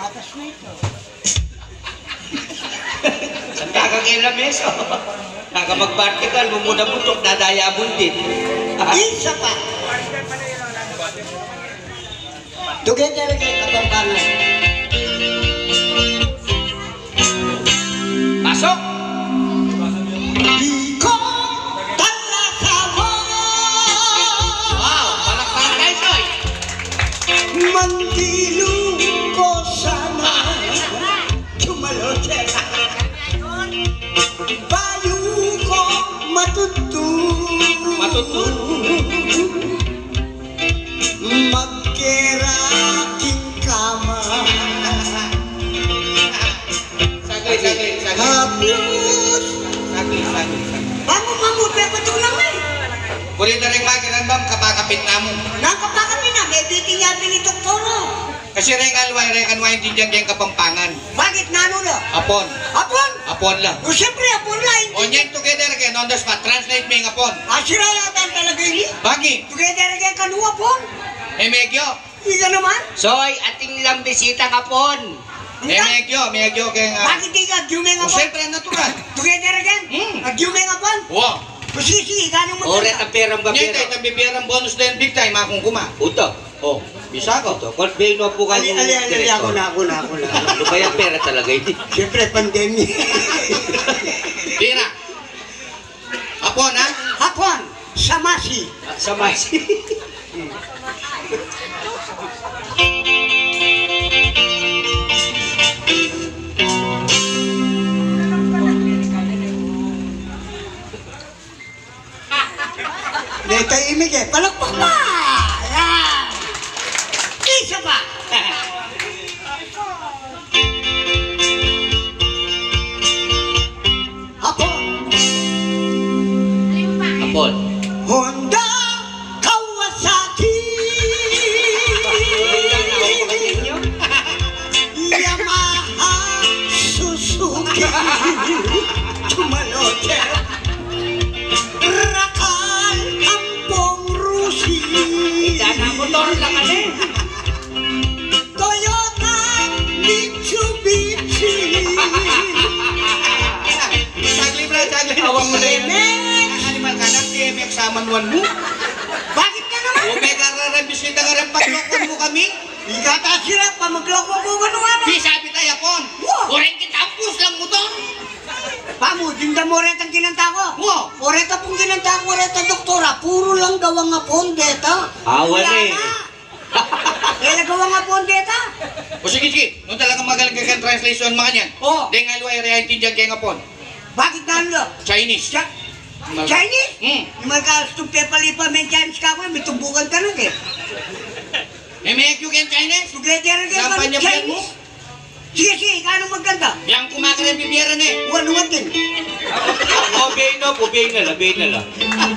Lakas na ito. Ang kakakailam meso. Kaka mag-particle, mumuda-butok, dadaya abundin. Isa pa. Together again, Kapampangan. Pasok! Iko talakawa. Wow, palakpakan tayo, Soy! Mandilong ko sana. Tumalote. Bayo ko Matutun? Magkeraking kama. Saglit. Haplos. Saglit. Bango, pepatok naman. Kulit na rin magiran bam, kapakapit na mo. Nakapakapin na, may biting yabi ni Doktoro. Kasi rekanway din dyan Kapampangan. Bakit nano na? Apon. Apon lang. O siyempre, apon lang. O nyan together again on the spot. Translate me ng apon. Asira yata talaga yun. Bagi. Together again kanuwa po. Emegyo. Ika naman. Soy, ating lang bisita ka pon. Emegyo kaya nga. Bakit di ka gyumeng O apon? siyempre natural. Together again? Gyumeng apon? Wow. O sige, ganun mo Oret ang perang Nyan babira. tayo tambibirang bonus din big time akong kuma. Uto. Oh, bisa ko. Uto. Kung may no po kayo. Ali, ako na. Ano ba yung pera talaga hindi? Siyempre, pandemya. Bira. Apon ha? Hapon, samasi. Sa masi. Dito imig eh, palakpak pa! Yan! Isa pa! Hapon, Apon. Honda, Kawasaki, Yamaha, Suzuki, Tumalote, Rakal, Ampong Rusi, Dana motor lang kasi. Toyota, Mitsubishi, Saglit. Awang mo na yun. MX. Animal ka na, TMX sa manual mo. Bakit ka naman? Omega rarabis kita nga rin paglokon mo kami. Ikata sila pa magloko ko ano. Di sabi tayo pon. Wow. Kureng kita pus lang mo to. Pamo, dinda mo rin ang kinanta ko. Wow. Oreta pong kinanta ko, oreta doktora, puro lang gawa nga pondeta. Awan eh. Kaya gawa nga pondeta. O sige. Nung talagang magaling ka translation mga niyan. Oh. Di nga luwa area tindihan kaya nga pon. Bakit nalo? Chinese. Chinese? Hmm. Yung mga kastupe palipa may Chinese ka ko, may tumbukan ka nun eh. Emegyo kaya Chinese. Together again ka Lampanya ng yan mo. Chinese. Sige, kano maganda? Yang kumakala bibiyara na eh. Wanuwan din. O, biyain na lang.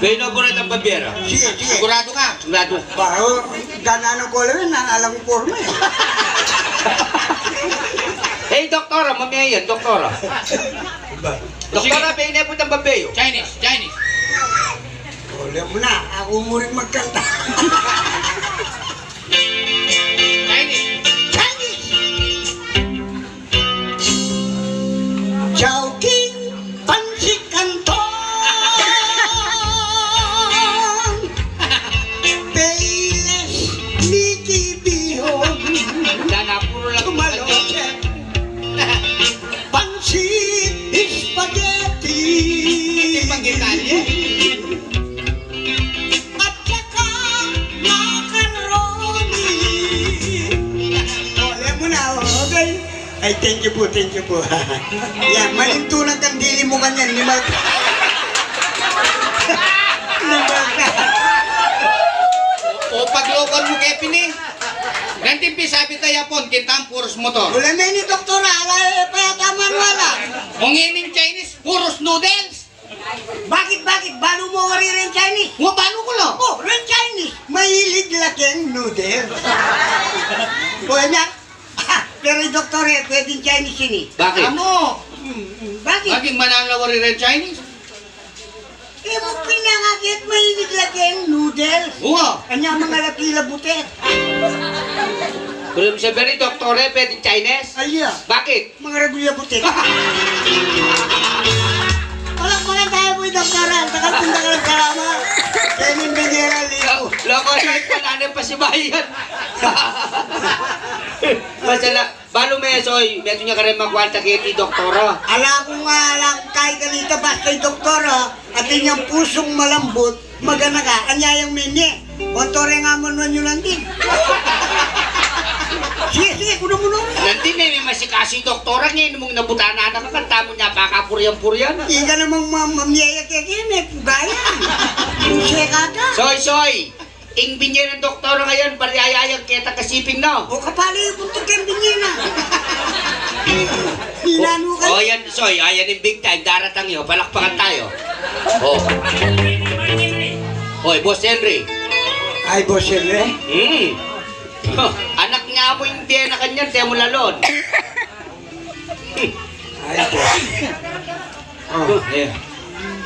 Biyain na po rin ang babira. Sige. Sigurado ka. Sigurado. Baro, ganano ko lang yun, alam ko forma eh. Hey, doktora, mamaya yan, doktora. Doktora, biyain na po ang babayo. Chinese. Wala mo na, ako mo rin magkanta. Chinese. Chowking Pansik Canton Payless Mickey Bihon Dana, puro lang. Tumaloche Pansit Spaghetti Pag-Italya. At saka macaroni. Wala mo na, okay? Ay, thank you po. Yan, malintunan kang dili mo kanyan. Limal ka. O paglokal mo kaya pini. Gantimpi sabi tayo pon, kintang puros motor. Wala na ni doktora, alay pa yata manwala. Kung ining Chinese, puros noodles. Bakit? Balo mo rin rin Chinese? Mo paano ko lo? Oh, rin Chinese. Mahilig laking noodles. Wala. Pero doktor eh, pwedeng Chinese yun eh. Bakit? Ano? Bakit? Laging mananglawari rin Chinese? Eh, pinangakit mahilig laking noodles. Oo. Kanya mga lakila butet. Kung sabi rin, doktore, pwede Chinese? Ay, Bakit? mga regulya puti. Wala tayo po yung doktoran. Nakapunta ka ng karama. Kaya Binyera, Leo. Loko na ipananin pa si Bayan. Masala, balo mesoy, meto niya ka rin magwalta kiti doktora. Ala ko nga lang, kahit ganito, basta yung doktora, at inyong pusong malambot, magana ka, anyayang minye. Kontore nga mo nun yun lang din. Sige, kuno mo nun. Nandun eh, may masikasi doktora ngayon mong nabutana na kakanta mo niya, pakapuryan-puryan. Hindi ka namang mamiyaya kaya may pugayan. Sige ka ka. Soy! Ing binye ng doktora ngayon, pariyayayang kita kasiping no. O kapali yung puntok yung binyena. Hinano ka. Oh, yan, Soy, ayan yung big time, daratang yun, palakpakan tayo. Oh. Hoy, Boss Henry. Ay, boss, Henry. Anak nga mo yung tiyan na kanyan, tiyan mo lalon. Ay, boss. Yeah.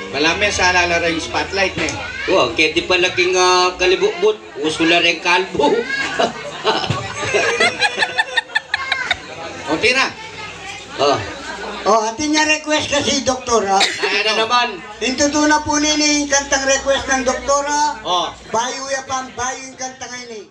Malami sa alala yung spotlight na eh. Oh, kaya di pa laging kalibukbut, usula rin kalbo. O, tira. Oh, Oh, atin niya request kasi doktora. kaya na naman. Intutuna po nini yung kantang request ng doktora. Oh. Bayo ya pang bayo yung kanta ngayon eh.